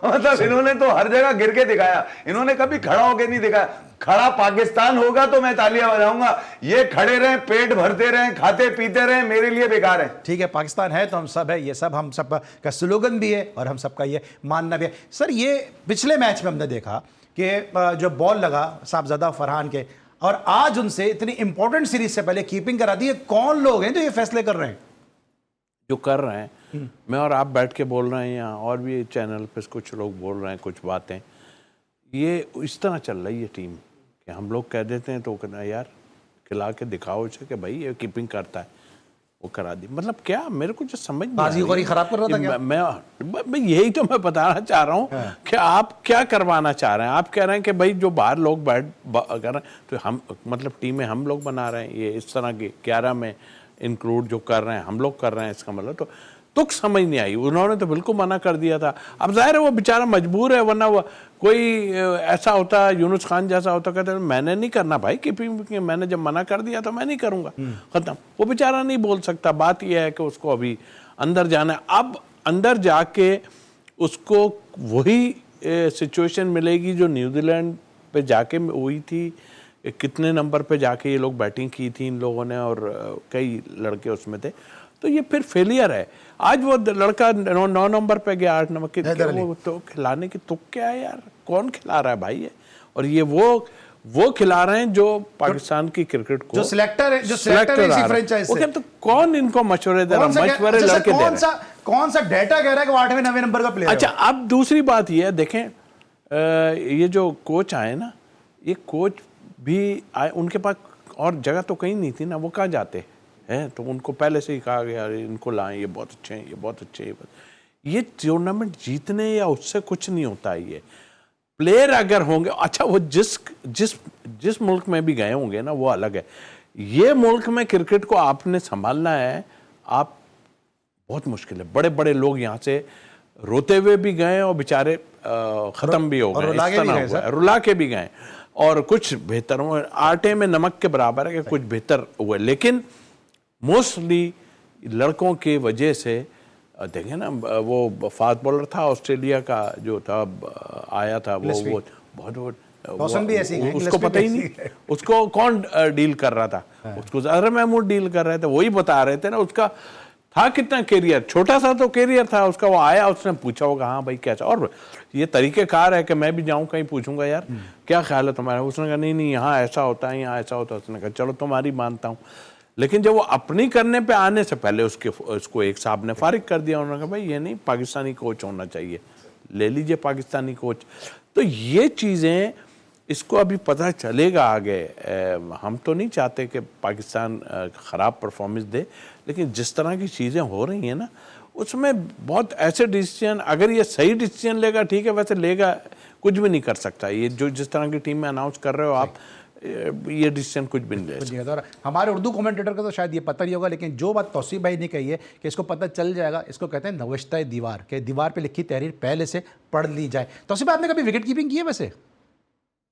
मतलब इन्होंने तो हर जगह गिर के दिखाया, इन्होंने कभी खड़ा होकर नहीं दिखाया। खड़ा पाकिस्तान होगा तो मैं तालियां बजाऊंगा, ये खड़े रहें, पेट भरते रहें, खाते पीते रहें, मेरे लिए बेकार है। ठीक है, पाकिस्तान है तो हम सब है, ये सब हम सब का स्लोगन भी है और हम सबका ये मानना भी है। सर ये पिछले मैच में हमने देखा कि जो बॉल लगा साहबजादा फरहान के, और आज उनसे इतनी इंपॉर्टेंट सीरीज से पहले कीपिंग करा दी। कौन लोग हैं जो ये फैसले कर रहे हैं? जो कर रहे हैं, मैं और आप बैठ के बोल रहे हैं यहाँ, और भी चैनल पे कुछ लोग बोल रहे हैं कुछ बातें। ये इस तरह चल रही है टीम कि हम लोग कह देते हैं तो कहना यार खिला के दिखाओ उसे कि भाई ये कीपिंग करता है, वो करा दी। मतलब क्या, मेरे को जो समझ नहीं खराब कर रहा था क्या? मैं यही तो मैं बताना चाह रहा हूँ कि आप क्या करवाना चाह रहे हैं। आप कह रहे हैं कि भाई जो बाहर लोग बैठ कर रहे हैं तो हम, मतलब टीमें हम लोग बना रहे हैं, ये इस तरह के 11 में इंक्लूड जो कर रहे हैं हम लोग कर रहे हैं, इसका मतलब तो तुक समझ नहीं आई। उन्होंने तो बिल्कुल मना कर दिया था। अब जाहिर है वो बेचारा मजबूर है, वरना वो कोई ऐसा होता, यूनुस खान जैसा होता, कहते मैंने नहीं करना भाई कीपिंग, मैंने जब मना कर दिया तो मैं नहीं करूंगा, खत्म। वो बेचारा नहीं बोल सकता। बात यह है कि उसको अभी अंदर जाना है। अब अंदर जाके उसको वही सिचुएशन मिलेगी जो न्यूजीलैंड पे जाके हुई थी। कितने नंबर पे जाके ये लोग बैटिंग की थी इन लोगों ने, और कई लड़के उसमें थे, तो ये फिर फेलियर है। आज वो लड़का 9 नंबर पे गया, 8 नंबर के, वो तो खिलाने की तुक क्या है यार? कौन खिला रहा है भाई ये? और ये वो खिला रहे हैं जो पाकिस्तान की क्रिकेट को, जो सिलेक्टर है, जो सिलेक्टर है इसी फ्रेंचाइज से। तो कौन इनको मशवरे दे रहा है? मशवरे लड़के दे रहे हैं। कौन सा डेटा कह रहा है कि वो 8वें 9वें नंबर का प्लेयर है? अच्छा, अब दूसरी बात ये है, देखें ये जो कोच आए ना, ये कोच भी आए, उनके पास और जगह तो कहीं नहीं थी ना, वो कहाँ जाते हैं? तो उनको पहले से ही कहा गया इनको लाएं, ये बहुत अच्छे हैं, ये बहुत अच्छे हैं। ये टूर्नामेंट जीतने या उससे कुछ नहीं होता है। प्लेयर अगर होंगे, अच्छा वो जिस जिस जिस मुल्क में भी गए होंगे ना वो अलग है। ये मुल्क में क्रिकेट को आपने संभालना है, आप बहुत मुश्किल है। बड़े बड़े लोग यहाँ से रोते हुए भी गए और बेचारे खत्म भी हो गए, रुला के भी गए, और कुछ बेहतर हुए, आटे में नमक के बराबर है कि कुछ बेहतर हुए। लेकिन मोस्टली लड़कों की वजह से देखें ना, वो फास्ट बॉलर था ऑस्ट्रेलिया का जो था, आया था वो बहुत भी ऐसी हैं, उसको पता ही नहीं उसको कौन डील कर रहा था, उसको ज़हर महमूद डील कर रहे थे, वही बता रहे थे ना। उसका था कितना कैरियर, छोटा सा तो कैरियर था उसका। वो आया, उसने पूछा होगा हाँ भाई कैसा, और ये तरीक़ेकार है कि मैं भी जाऊँ कहीं पूछूंगा यार क्या ख्याल है तुम्हारा, उसने कहा नहीं यहाँ ऐसा होता है, यहाँ ऐसा होता है। उसने कहा चलो तुम्हारी मानता हूँ। लेकिन जब वो अपनी करने पे आने से पहले उसको एक साहब ने फारिग कर दिया। उन्होंने कहा भाई ये नहीं, पाकिस्तानी कोच होना चाहिए, ले लीजिए पाकिस्तानी कोच। तो ये चीज़ें इसको अभी पता चलेगा आगे। हम तो नहीं चाहते कि पाकिस्तान ख़राब परफॉर्मेंस दे, लेकिन जिस तरह की चीज़ें हो रही हैं ना, उसमें बहुत ऐसे डिसीजन, अगर ये सही डिसीजन लेगा ठीक है, वैसे लेगा कुछ भी नहीं कर सकता। ये जो जिस तरह की टीम में अनाउंस कर रहे हो आप, ये डिसीजन कुछ भी नहीं ले सकता। हमारे उर्दू कमेंटेटर को तो शायद ये पता नहीं होगा, लेकिन जो बात तौसीफ भाई ने कही है कि इसको पता चल जाएगा, इसको कहते हैं नवश्ता दीवार, के दीवार पे लिखी तहरीर पहले से पढ़ ली जाए। तौसीफ भाई, आपने कभी विकेट कीपिंग की है? वैसे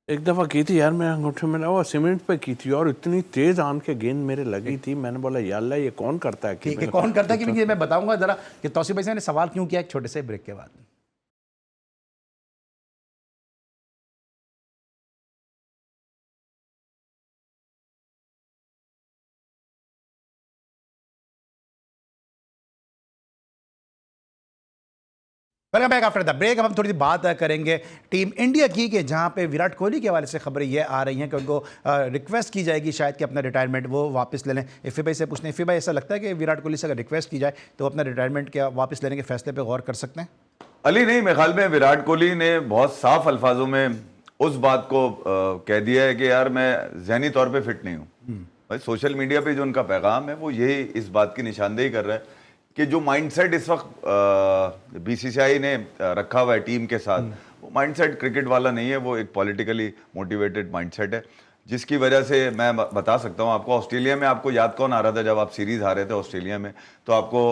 एक दफ़ा की थी यार, मेरे अंगूठे में वो सीमेंट पे की थी, और इतनी तेज आन के गेंद मेरे लगी थी, मैंने बोला या अल्लाह ये कौन करता है। ठीक है, कौन करता है कीपिंग, मैं बताऊंगा जरा कि तौसीफ भाई से मैंने सवाल क्यों किया, एक छोटे से ब्रेक के बाद। Welcome back after the break. अब हम थोड़ी सी बात करेंगे टीम इंडिया की, कि जहां पे विराट कोहली के हवाले से खबरें ये आ रही हैं कि उनको रिक्वेस्ट की जाएगी शायद कि अपना रिटायरमेंट वो वापस ले लें। इफ़ी भाई से पूछते हैं, इफ़ी भाई ऐसा लगता है कि विराट कोहली से अगर रिक्वेस्ट की जाए तो अपना रिटायरमेंट क्या वापस लेने के फैसले पर गौर कर सकते हैं? अली नहीं, मेरे ख्याल में विराट कोहली ने बहुत साफ अल्फाजों में उस बात को कह दिया है कि यार मैं जहनी तौर पर फिट नहीं हूँ। भाई सोशल मीडिया पर जो उनका पैगाम है वो यही इस बात की निशानदेही कर रहा है कि जो माइंडसेट इस वक्त बीसीसीआई ने रखा हुआ है टीम के साथ, वो माइंडसेट क्रिकेट वाला नहीं है, वो एक पॉलिटिकली मोटिवेटेड माइंडसेट है, जिसकी वजह से मैं बता सकता हूँ आपको। ऑस्ट्रेलिया में आपको याद कौन आ रहा था जब आप सीरीज हारे थे ऑस्ट्रेलिया में, तो आपको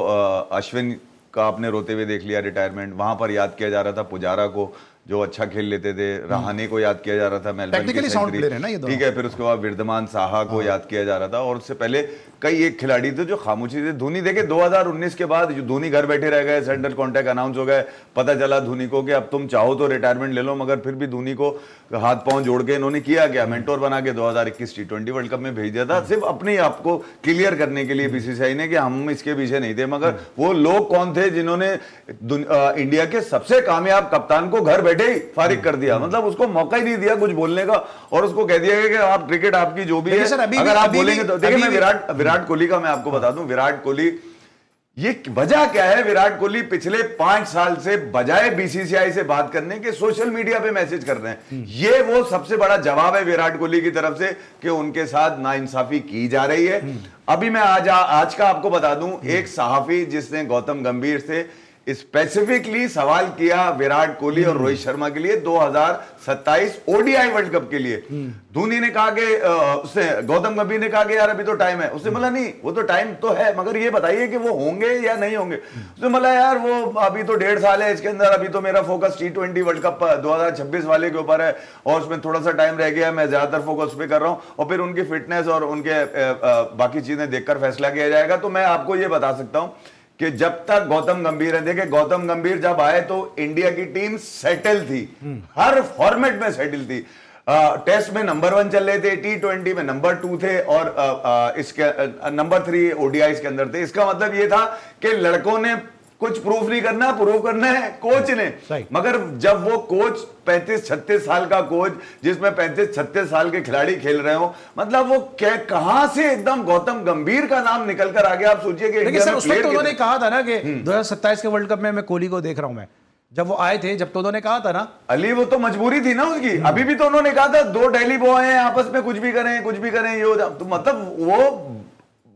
अश्विन का आपने रोते हुए देख लिया रिटायरमेंट। वहां पर याद किया जा रहा था पुजारा को जो अच्छा खेल लेते थे, रहाणे को याद किया जा रहा था मेलबर्न की सेंचुरी, ठीक है, फिर उसके बाद विर्धमान साहा को याद किया जा रहा था, और उससे पहले कई एक खिलाड़ी थे जो खामोशी थे। धोनी देखे 2019 के बाद धोनी घर बैठे रह गए, सेंट्रल कॉन्ट्रैक्ट अनाउंस हो गए, पता चला धोनी को कि अब तुम चाहो तो रिटायरमेंट ले लो, मगर फिर भी धोनी को हाथ पांव जोड़ के इन्होंने किया क्या, मेंटोर बना के 2021 T20 वर्ल्ड कप में भेज दिया था, सिर्फ अपने आप को क्लियर करने के लिए बीसीसीआई ने कि हम इसके पीछे नहीं थे। मगर वो लोग कौन थे जिन्होंने इंडिया के सबसे कामयाब कप्तान को घर बैठे ही फारिग कर दिया, मतलब उसको मौका ही नहीं दिया कुछ बोलने का, और उसको कह दिया कि आप क्रिकेट आपकी जो भी है, अगर आप बोलेंगे तो। देखिए मैं विराट कोहली का मैं आपको बता दूं, विराट कोहली, ये वजह क्या है, विराट कोहली पिछले 5 साल से बजाय बीसीसीआई से बात करने के सोशल मीडिया पे मैसेज कर रहे हैं। ये वो सबसे बड़ा जवाब है विराट कोहली की तरफ से कि उनके साथ नाइंसाफी की जा रही है। अभी मैं आज का आपको बता दूं, एक सहाफी जिसने गौतम गंभीर से स्पेसिफिकली सवाल किया विराट कोहली और रोहित शर्मा के लिए 2027 ओडीआई वर्ल्ड कप के लिए, धोनी ने कहा कि उसने गौतम गंभीर ने कहा कि यार अभी तो टाइम है, उसने बोला नहीं वो तो टाइम तो है, मगर ये बताइए कि वो होंगे या नहीं होंगे। उसने बोला यार वो अभी तो 1.5 साल है इसके अंदर, अभी तो मेरा फोकस T20 वर्ल्ड कप 2026 वाले के ऊपर है, और उसमें थोड़ा सा टाइम रह गया, मैं ज्यादातर फोकस पे कर रहा हूं, और फिर उनकी फिटनेस और उनके बाकी चीजें देखकर फैसला किया जाएगा। तो मैं आपको ये बता सकता हूं कि जब तक गौतम गंभीर है, देखे गौतम गंभीर जब आए तो इंडिया की टीम सेटल थी, हर फॉर्मेट में सेटल थी। टेस्ट में नंबर 1 चल रहे थे, T20 में नंबर 2 थे, और इसके नंबर 3 ओडीआई के अंदर थे। इसका मतलब ये था कि लड़कों ने कुछ प्रूफ नहीं करना, प्रूव करना है कोच ने। मगर जब वो कोच 35-36 साल का कोच, जिसमें 35-36 साल के खिलाड़ी खेल रहे हो, मतलब वो कहां से एकदम गौतम गंभीर का नाम निकल कर आ गया। आप सोचिए कि लेकिन सर उस वक्त तो उन्होंने कहा था ना कि 2027 के वर्ल्ड कप में मैं कोहली को देख रहा हूं। मैं जब वो आए थे, जब तो उन्होंने कहा था ना अली, वो तो मजबूरी थी ना उसकी। अभी भी तो उन्होंने कहा था 2 डेली बॉय हैं, आपस में कुछ भी करें ये हो, तो मतलब वो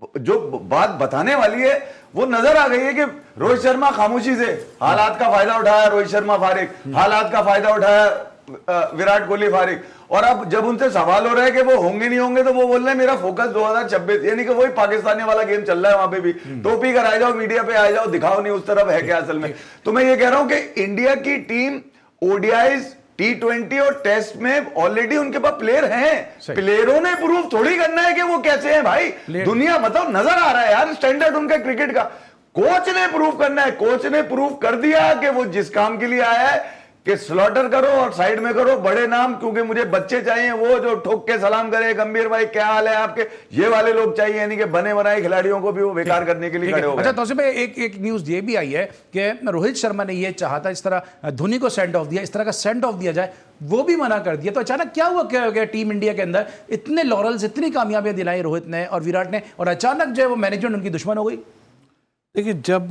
जो बात बताने वाली है वो नजर आ गई है कि रोहित शर्मा खामोशी से हालात का फायदा उठाया, रोहित शर्मा फारिग, हालात का फायदा उठाया विराट कोहली फारिग। और अब जब उनसे सवाल हो रहा है कि वो होंगे नहीं होंगे, तो वो बोल रहे हैं मेरा फोकस 2026, यानी कि वही पाकिस्तानी वाला गेम चल रहा है। वहां पे भी टोपी कराए जाओ, मीडिया पे आ जाओ, दिखाओ नहीं उस तरफ है क्या असल में। तो मैं ये कह रहा हूं कि इंडिया की टीम ओडीआईज, T20 और टेस्ट में ऑलरेडी उनके पास प्लेयर हैं। प्लेयरों ने प्रूव थोड़ी करना है कि वो कैसे हैं भाई। दुनिया मतलब नजर आ रहा है यार स्टैंडर्ड उनका क्रिकेट का। कोच ने प्रूव करना है। कोच ने प्रूव कर दिया कि वो जिस काम के लिए आया है कि स्लॉटर करो और साइड में करो बड़े नाम, क्योंकि मुझे बच्चे चाहिए वो जो ठोक के सलाम करे, गंभीर भाई क्या हाल है आपके, ये वाले लोग चाहिए, यानी कि बने बनाए खिलाड़ियों को भी वो बेकार करने के लिए खड़े हो गए। अच्छा तौसीफ भाई, एक न्यूज ये भी आई है कि रोहित शर्मा ने ये चाहा था इस तरह धोनी को सेंड ऑफ दिया, इस तरह का सेंड ऑफ दिया जाए, वो भी मना कर दिया। तो अचानक क्या हुआ, क्या हो गया टीम इंडिया के अंदर? इतने लॉरल्स, इतनी कामयाबियां दिलाई रोहित ने और विराट ने, और अचानक जो है वो मैनेजमेंट उनकी दुश्मन हो गई। देखिए, जब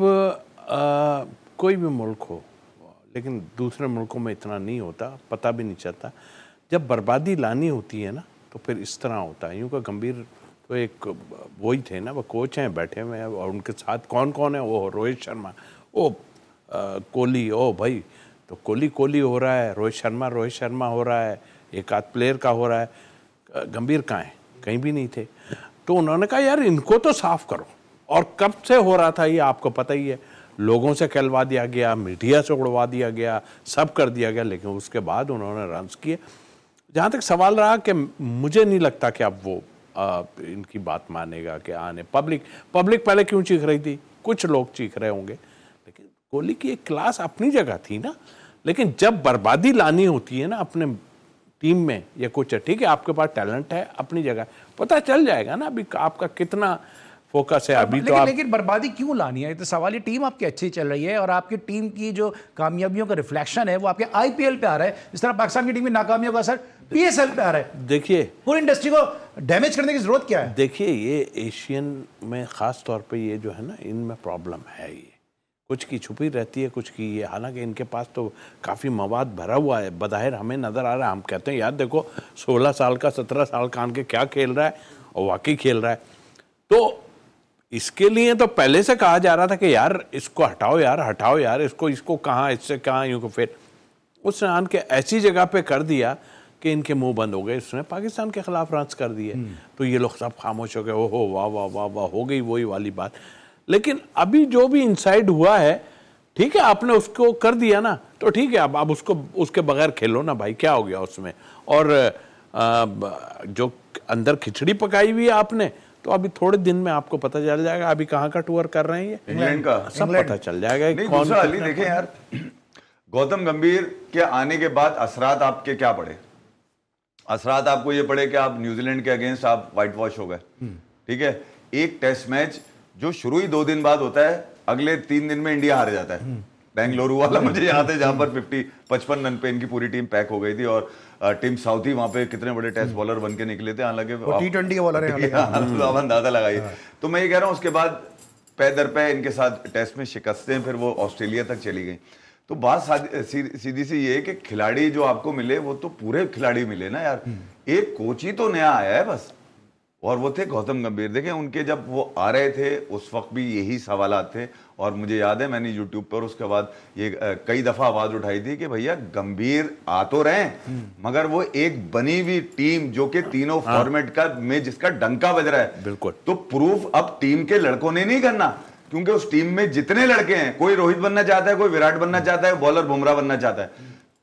कोई भी मुल्क हो, लेकिन दूसरे मुल्कों में इतना नहीं होता, पता भी नहीं चलता। जब बर्बादी लानी होती है ना, तो फिर इस तरह होता है। यूँ का गंभीर तो एक वही थे ना, वो कोच हैं बैठे हुए हैं, और उनके साथ कौन कौन है, वो रोहित शर्मा, ओ कोहली, ओ भाई, तो कोहली हो रहा है, रोहित शर्मा हो रहा है, एक आध प्लेयर का हो रहा है। गंभीर कहाँ है? कहीं भी नहीं थे। तो उन्होंने कहा यार इनको तो साफ करो। और कब से हो रहा था ये आपको पता ही है। लोगों से कहलवा दिया गया, मीडिया से उड़वा दिया गया, सब कर दिया गया, लेकिन उसके बाद उन्होंने रन्स किए। जहाँ तक सवाल रहा कि मुझे नहीं लगता कि अब वो इनकी बात मानेगा कि आने पब्लिक पहले क्यों चीख रही थी, कुछ लोग चीख रहे होंगे, लेकिन कोहली की एक क्लास अपनी जगह थी ना। लेकिन जब बर्बादी लानी होती है ना अपने टीम में या कुछ, ठीक है आपके पास टैलेंट है अपनी जगह, पता चल जाएगा ना अभी आपका कितना फोकस है। अभी लेकिन बर्बादी क्यों लानी है? तो सवाल ये, टीम आपकी अच्छी चल रही है और आपकी टीम की जो कामयाबियों का रिफ्लेक्शन है वो आपके आईपीएल पे आ रहा है। इस तरह पाकिस्तान की टीम की नाकामियों का असर पीएसएल पे आ रहा है। देखिए, पूरी इंडस्ट्री को डैमेज करने की जरूरत क्या है? देखिए, ये एशियन में खास तौर पे ये जो है ना, इनमें प्रॉब्लम है। ये कुछ की छुपी रहती है, कुछ की ये, हालांकि इनके पास तो काफ़ी मवाद भरा हुआ है, बज़ाहिर हमें नज़र आ रहा है। हम कहते हैं यार देखो 16 साल का 17 साल का आन के क्या खेल रहा है, और वाकई खेल रहा है। तो इसके लिए तो पहले से कहा जा रहा था कि यार इसको हटाओ यार, इसको कहाँ, इससे कहाँ, यूँ को फिर उसने आन के ऐसी जगह पे कर दिया कि इनके मुंह बंद हो गए। उसने पाकिस्तान के खिलाफ रन्स कर दिए, तो ये लोग सब खामोश हो गए। ओहो वाह वाह वाह वाह, हो गई वही वाली बात। लेकिन अभी जो भी इनसाइड हुआ है, ठीक है आपने उसको कर दिया ना, तो ठीक है अब उसको उसके बगैर खेलो ना भाई, क्या हो गया उसमें। और जो अंदर खिचड़ी पकाई हुई है आपने, तो अभी थोड़े दिन में आपको पता चल जाएगा अभी कहाँ का टूर कर रहे हैं, इंग्लैंड का सब पता चल जाएगा। दूसरा अली देखें यार, गौतम गंभीर के आने के बाद असरात आपके क्या पड़े? असरात आपको ये पड़े कि आप न्यूजीलैंड के अगेंस्ट आप व्हाइट वॉश हो गए। ठीक है, एक टेस्ट मैच जो शुरू ही 2 दिन बाद होता है, अगले 3 दिन में इंडिया हार जाता है। बेंगलुरु वाला मुझे याद है, जहां पर 55 रन पे इनकी पूरी टीम पैक हो गई थी, और टीम साउथी वहां पे कितने बड़े टेस्ट बॉलर बन के निकले थे। हालांकि T20 के बॉलर हैं, आप अंदाजा लगाइए। तो मैं ये कह रहा हूं उसके बाद पै दर पै इनके साथ टेस्ट में शिकस्तें, फिर वो ऑस्ट्रेलिया तक चली गई। तो बात सीधी सी ये है कि खिलाड़ी जो आपको मिले वो तो पूरे खिलाड़ी मिले ना यार, एक कोच ही तो नया आया है बस, और वो थे गौतम गंभीर। देखें उनके जब वो आ रहे थे उस वक्त भी यही सवालात थे, और मुझे याद है मैंने यूट्यूब पर उसके बाद ये कई दफा आवाज उठाई थी कि भैया गंभीर आ तो रहे मगर वो एक बनी हुई टीम जो कि तीनों फॉर्मेट का में जिसका डंका बज रहा है, बिल्कुल, तो प्रूफ अब टीम के लड़कों ने नहीं करना, क्योंकि उस टीम में जितने लड़के हैं, कोई रोहित बनना चाहता है, कोई विराट बनना चाहता है, बॉलर बुमराह बनना चाहता है।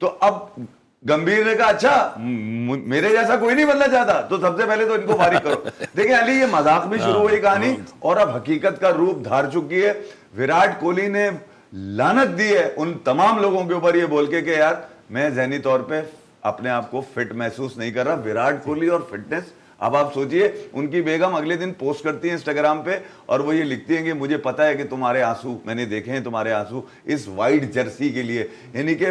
तो अब गंभीर ने कहा अच्छा मेरे जैसा कोई नहीं बनना चाहता, तो सबसे पहले तो इनको फारिग करो। देखिए अली, ये मजाक में शुरू हुई कहानी और अब हकीकत का रूप धार चुकी है। विराट कोहली ने लानत दी है उन तमाम लोगों के ऊपर ये बोल के कि यार मैं ज़हनी तौर पे अपने आप को फिट महसूस नहीं कर रहा। विराट कोहली और फिटनेस, अब आप सोचिए उनकी बेगम अगले दिन पोस्ट करती है इंस्टाग्राम पे और वो ये लिखती है कि मुझे पता है कि तुम्हारे आंसू, मैंने देखे हैं तुम्हारे आंसू इस वाइट जर्सी के लिए। यानी कि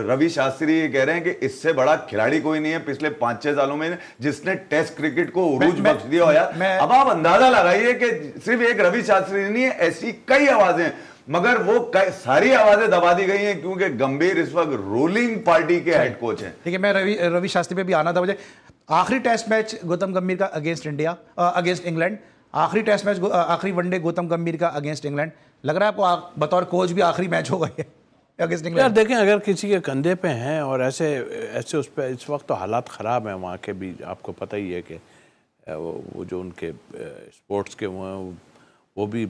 रवि शास्त्री ये कह रहे हैं कि इससे बड़ा खिलाड़ी कोई नहीं है पिछले 5-6 सालों में जिसने टेस्ट क्रिकेट को उरूज बख्श दिया हो यार। अब आप अंदाजा लगाइए कि सिर्फ एक रवि शास्त्री नहीं है, ऐसी कई आवाजें, मगर वो सारी आवाजें दबा दी गई हैं क्योंकि गंभीर इस वक्त रूलिंग पार्टी के हेड कोच हैं। ठीक है, मैं रवि शास्त्री पे भी आना था मुझे। आखिरी टेस्ट मैच गौतम गंभीर का अगेंस्ट इंग्लैंड, आखिरी टेस्ट मैच, आखिरी वनडे गौतम गंभीर का अगेंस्ट इंग्लैंड, लग रहा है आपको बतौर कोच भी आखिरी मैच होगा ये? अगेंस्ट यार इंग्लैंड? देखें, अगर किसी के कंधे पे हैं और ऐसे ऐसे उस पर इस वक्त तो हालात ख़राब हैं वहाँ के भी, आपको पता ही है कि वो जो उनके स्पोर्ट्स के वो हैं वो भी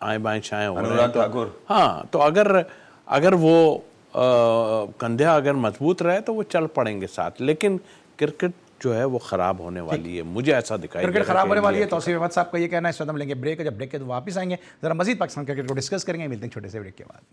आए बाएं छाएं हो रहे हैं। अनुराग तो ठाकुर। हाँ, तो अगर वो कंधे अगर मजबूत रहे तो वो चल पड़ेंगे साथ, लेकिन क्रिकेट जो है वो ख़राब होने वाली है, मुझे ऐसा दिखाई दे रहा क्रिकेट है खराब कि होने वाली है। इंडिया की। तौसीफ अहमद साहब का ये कहना है। इस वक्त हम लेंगे ब्रेक, जब ब्रेक के तो वापस आएंगे, जरा मजीद पाकिस्तान क्रिकेट को डिस्कस करेंगे। मिलते हैं छोटे से ब्रेक के बाद।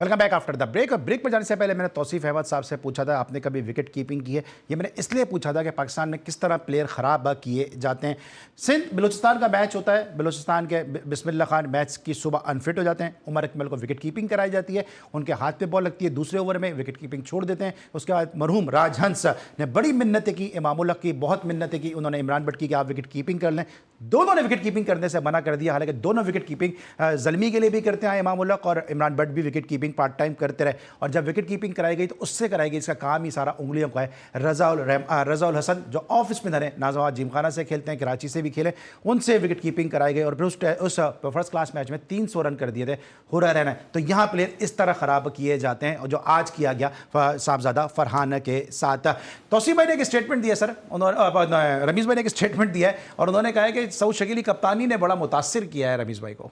Welcome back after the break. और ब्रेक पर जाने से पहले मैंने तौसीफ अहमद साहब से पूछा था, आपने कभी विकेट कीपिंग की है? ये मैंने इसलिए पूछा था कि पाकिस्तान में किस तरह प्लेयर ख़राब किए जाते हैं। सिंध बलूचिस्तान का मैच होता है, बलूचिस्तान के बिस्मिल्लाह खान मैच की सुबह अनफिट हो जाते हैं, उमर अकमल को विकेट कीपिंग कराई जाती है, उनके हाथ पे बॉल लगती है, दूसरे ओवर में विकेट कीपिंग छोड़ देते हैं। उसके बाद मरहूम राजहंस ने बड़ी मिन्नतें की, इमामुल हक की बहुत मिन्नतें की, उन्होंने इमरान भट्ट की कि आप विकेट कीपिंग कर लें। दोनों ने विकेट कीपिंग करने से मना कर दिया, हालांकि दोनों विकेट कीपिंग ज़ल्मी के लिए भी करते हैं, इमामुल हक और इमरान भट्ट भी विकेट कीपिंग पार्ट टाइम करते रहे। और जब विकेट कीपिंग कराई गई तो उससे कराई गई, इसका काम ही सारा उंगलियों का है। रज़ाउल हसन जो ऑफ स्पिनर है, नाज़वात जिमखाना से खेलते हैं, कराची से भी खेले, उनसे विकेट कीपिंग कराई गई और फिर उस फर्स्ट क्लास मैच में 300 रन कर दिए थे हुरा रहना। तो यहाँ प्लेयर इस तरह ख़राब किए जाते हैं, और जो आज किया गया साहबजादा फरहान के साथ। तौसीफ भाई ने एक स्टेटमेंट दिया सर, उन्होंने रमीज़ भाई ने एक स्टेटमेंट दिया है और उन्होंने कहा है कि सऊद शकील की कप्तानी ने बड़ा मुतासिर किया है रमीज़ भाई को।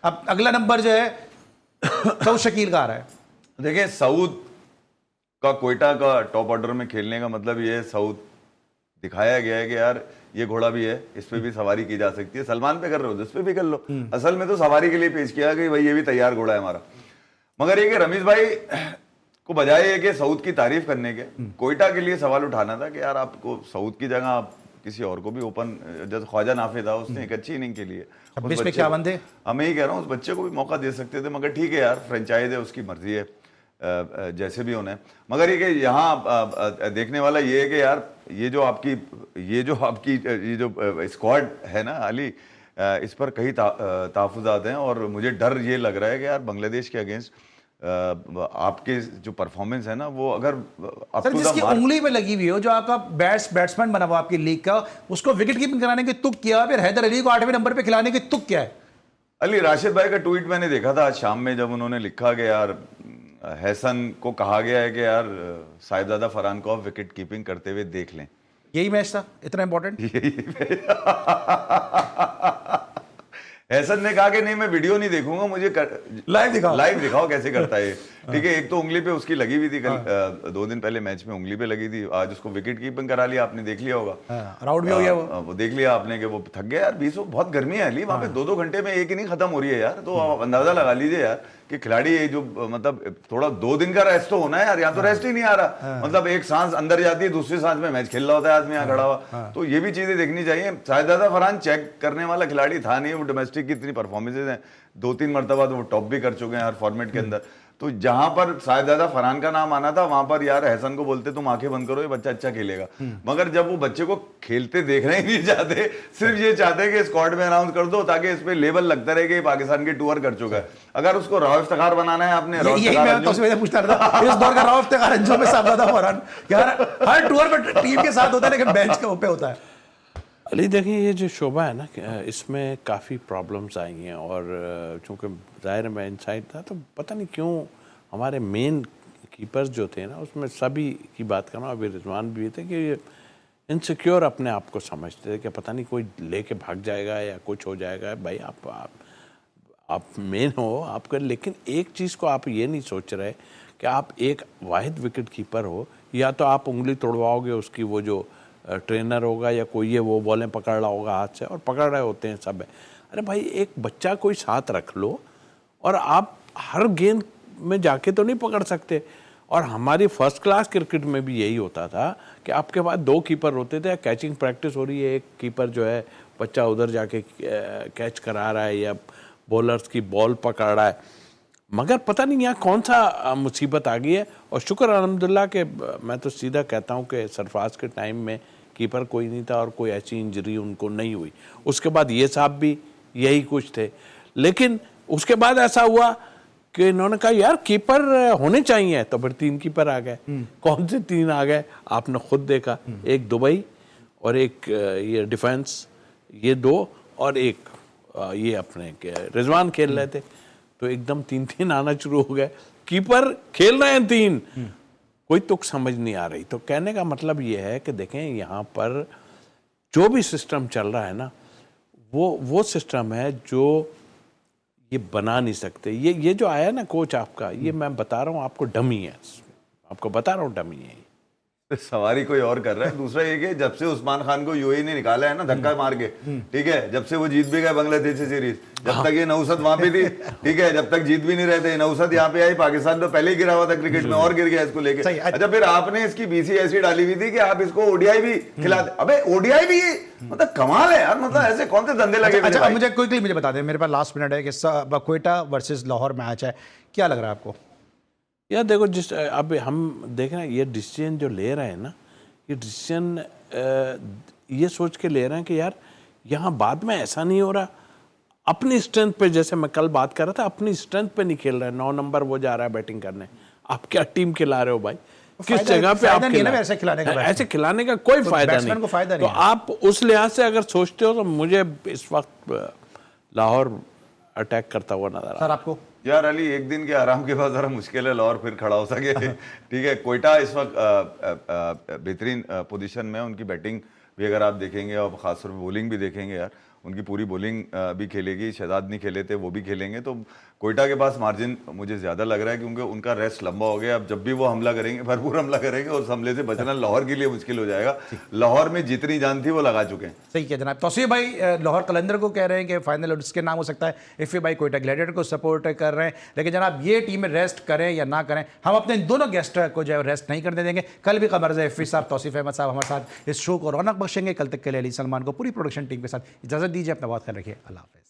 अब अगला नंबर जो है सऊद शकील का आ रहा है। देखिए, सऊद का कोयटा का टॉप ऑर्डर में खेलने का मतलब ये है, सऊद दिखाया गया है कि यार ये घोड़ा भी है, इस पे भी सवारी की जा सकती है। सलमान पे कर रहे हो, इस पे भी कर लो। असल में तो सवारी के लिए पेश किया कि भाई ये भी तैयार घोड़ा है हमारा। मगर ये कि रमीज भाई को बजाय ये कि सऊद की तारीफ करने के, कोयटा के लिए सवाल उठाना था कि यार आपको सऊद की जगह आप किसी और को भी ओपन, जैसे ख्वाजा नाफे था, उसने एक अच्छी इनिंग के लिए 26 में क्या बंदे, मैं ही कह रहा हूँ, उस बच्चे को भी मौका दे सकते थे। मगर ठीक है यार, फ्रेंचाइज है, उसकी मर्जी है, जैसे भी होना है। मगर ये कि यहाँ देखने वाला ये है कि यार ये जो आपकी स्क्वाड है ना अली, इस पर कई तहफ़्फ़ुज़ात हैं और मुझे डर ये लग रहा है कि यार बांग्लादेश के अगेंस्ट आपके जो परफॉर्मेंस है ना, वो अगर सर जिसकी उंगली पे लगी हुई हो, जो आपका बैट्समैन बना हुआ आपकी लीग का, उसको विकेट कीपिंग कराने की तुक किया, फिर हैदर अली को 8वें नंबर पे खिलाने की तुक क्या है? अली राशिद भाई का ट्वीट मैंने देखा था आज शाम में, जब उन्होंने लिखा कि यार हैसन को कहा गया है कि यार साहिबजादा फरहान को आप विकेट कीपिंग करते हुए देख लें। यही मैच था इतना इंपॉर्टेंट? हैसन ने कहा कि नहीं मैं वीडियो नहीं देखूंगा, मुझे लाइव दिखाओ कैसे करता है। ठीक है, एक तो उंगली पे उसकी लगी हुई थी कल, 2 दिन पहले मैच में उंगली पे लगी थी, आज उसको विकेट कीपिंग करा लिया, आपने देख लिया होगा, राउंड भी हो गया वो देख लिया आपने कि वो थक गया यार। 20 बहुत गर्मी है अली, वहाँ पे 2-2 घंटे में एक इनिंग खत्म हो रही है यार। तो आप अंदाजा लगा लीजिए यार कि खिलाड़ी जो मतलब थोड़ा 2 दिन का रेस्ट तो होना है यार, यहाँ तो रेस्ट ही नहीं आ रहा। मतलब एक सांस अंदर जाती है, दूसरी सांस में मैच खेल रहा होता है आदमी यहाँ खड़ा हुआ। तो ये भी चीजें देखनी चाहिए। साहिबजादा फरहान चेक करने वाला खिलाड़ी था नहीं, वो डोमेस्टिक की इतनी परफॉर्मेंसेज हैं, 2-3 मरतबा तो वो टॉप भी कर चुके हैं हर फॉर्मेट के अंदर। तो जहां पर साहिबजादा फरहान का नाम आना था, वहां पर यार हैसन को बोलते तुम आंखें बंद करो, ये बच्चा अच्छा खेलेगा। मगर जब वो बच्चे को खेलते देखना ही नहीं चाहते, सिर्फ ये चाहते हैं कि स्क्वाड में अनाउंस कर दो ताकि इस पे लेवल लगता रहे कि पाकिस्तान के टूर कर चुका है। अगर उसको राव इफ्तिखार बनाना है आपने, पूछता था इस दौर का राव इफ्तिखार अंजुम में साहिबजादा फरहान यार हर टूर पर टीम के साथ होता है, लेकिन बेंच के ऊपर होता है। अली देखिए, ये जो शोबा है ना, इसमें काफ़ी प्रॉब्लम्स आई हैं और चूँकि ज़ाहिर मैं इनसाइड था तो पता नहीं क्यों हमारे मेन कीपर्स जो थे ना, उसमें सभी की बात करना, अभी रिजवान भी थे कि इनसिक्योर अपने आप को समझते थे कि पता नहीं कोई लेके भाग जाएगा या कुछ हो जाएगा। भाई आप मेन हो आपका, लेकिन एक चीज़ को आप ये नहीं सोच रहे कि आप एक वाहिद विकेट कीपर हो, या तो आप उंगली तोड़वाओगे उसकी, वो जो ट्रेनर होगा या कोई है वो बॉलें पकड़ रहा होगा हाथ से, और पकड़ रहे होते हैं सब है। अरे भाई एक बच्चा कोई साथ रख लो, और आप हर गेंद में जाके तो नहीं पकड़ सकते। और हमारी फर्स्ट क्लास क्रिकेट में भी यही होता था कि आपके पास 2 कीपर होते थे, कैचिंग प्रैक्टिस हो रही है, एक कीपर जो है बच्चा उधर जाके कैच करा रहा है या बॉलर्स की बॉल पकड़ रहा है। मगर पता नहीं यहाँ कौन सा मुसीबत आ गई है। और शुक्र अल्हम्दुलिल्लाह के मैं तो सीधा कहता हूँ कि सरफराज के टाइम में कीपर कोई नहीं था और कोई ऐसी इंजरी उनको नहीं हुई। उसके बाद ये साहब भी यही कुछ थे, लेकिन उसके बाद ऐसा हुआ कि इन्होंने कहा यार कीपर होने चाहिए, तो फिर 3 कीपर आ गए। कौन से 3 आ गए आपने खुद देखा, एक दुबई और एक ये डिफेंस, ये 2 और एक ये अपने रिजवान खेल रहे थे, तो एकदम 3-3 आना शुरू हो गए। कीपर खेल रहे हैं 3, कोई तुक समझ नहीं आ रही। तो कहने का मतलब ये है कि देखें यहाँ पर जो भी सिस्टम चल रहा है ना, वो सिस्टम है जो ये बना नहीं सकते। ये जो आया ना कोच आपका, ये मैं बता रहा हूँ आपको डमी है, आपको बता रहा हूँ डमी है। सवारी कोई और कर रहा है। दूसरा ये कि जब से उस्मान खान को यूएई ने निकाला है ना धक्का मार के, ठीक है, जब से वो जीत भी गए बांग्लादेश से सीरीज, जब तक ये नौसद वहां पे थी, ठीक है, जब तक जीत भी नहीं रहे थे, नौसद यहाँ पे आई, पाकिस्तान तो पहले ही गिरा हुआ था क्रिकेट में और गिर गया इसको लेके। अच्छा, फिर आपने इसकी बीसी ऐसी डाली हुई थी कि आप इसको ओडीआई भी खिलाते। अबे ओडीआई भी, मतलब कमाल है यार, मतलब ऐसे कौन से धंधे लगे। अच्छा, मुझे क्विकली मुझे बता दें, मेरे पास लास्ट मिनट है कि क्वेटा वर्सेस लाहौर मैच है, क्या लग रहा है आपको? यार देखो, जिस अब हम देख रहे हैं ये डिसीजन जो ले रहे हैं ना, ये डिसीजन ये सोच के ले रहे हैं कि यार यहाँ बाद में ऐसा नहीं हो रहा, अपनी स्ट्रेंथ पे, जैसे मैं कल बात कर रहा था, अपनी स्ट्रेंथ पे नहीं खेल रहा है। 9 नंबर वो जा रहा है बैटिंग करने, आप क्या टीम खिला रहे हो भाई? किस जगह पे आप ऐसे खिलाने का कोई फायदा नहीं। तो आप उस लिहाज से अगर सोचते हो तो मुझे इस वक्त लाहौर अटैक करता हुआ नजर आ रहा है। आपको? यार अली, एक दिन के आराम के बाद जरा मुश्किल है लाहौर फिर खड़ा हो सके। ठीक है, कोयटा इस वक्त बेहतरीन पोजीशन में, उनकी बैटिंग भी अगर आप देखेंगे और खासतौर पर बॉलिंग भी देखेंगे, यार उनकी पूरी बॉलिंग भी खेलेगी। शहजाद नहीं खेले थे, वो भी खेलेंगे, तो कोयटा के पास मार्जिन मुझे ज़्यादा लग रहा है, क्योंकि उनका रेस्ट लंबा हो गया। अब जब भी वो हमला करेंगे, भरपूर हमला करेंगे, और उस हमले से बचना लाहौर के लिए मुश्किल हो जाएगा। लाहौर में जितनी जान थी वो लगा चुके हैं। सही है जनाब। तौसीफ भाई लाहौर कलंदर को कह रहे हैं कि फाइनल उसके नाम हो सकता है, इफ़ी भाई कोयटा ग्लैडिएटर को सपोर्ट कर रहे हैं। लेकिन जनाब ये टीमें रेस्ट करें या ना करें, हम अपने इन दोनों गेस्ट को जो है रेस्ट नहीं करने देंगे। कल भी कमर से इफ़ी साहब, तौसीफ अहमद साहब हमारे साथ इस शो को रौनक बख्शेंगे। कल तक के लिए अली सलमान को पूरी प्रोडक्शन टीम के साथ इजाज़त दीजिए। अपना बहुत ख्याल रखिए। अल्लाह हाफ़िज़।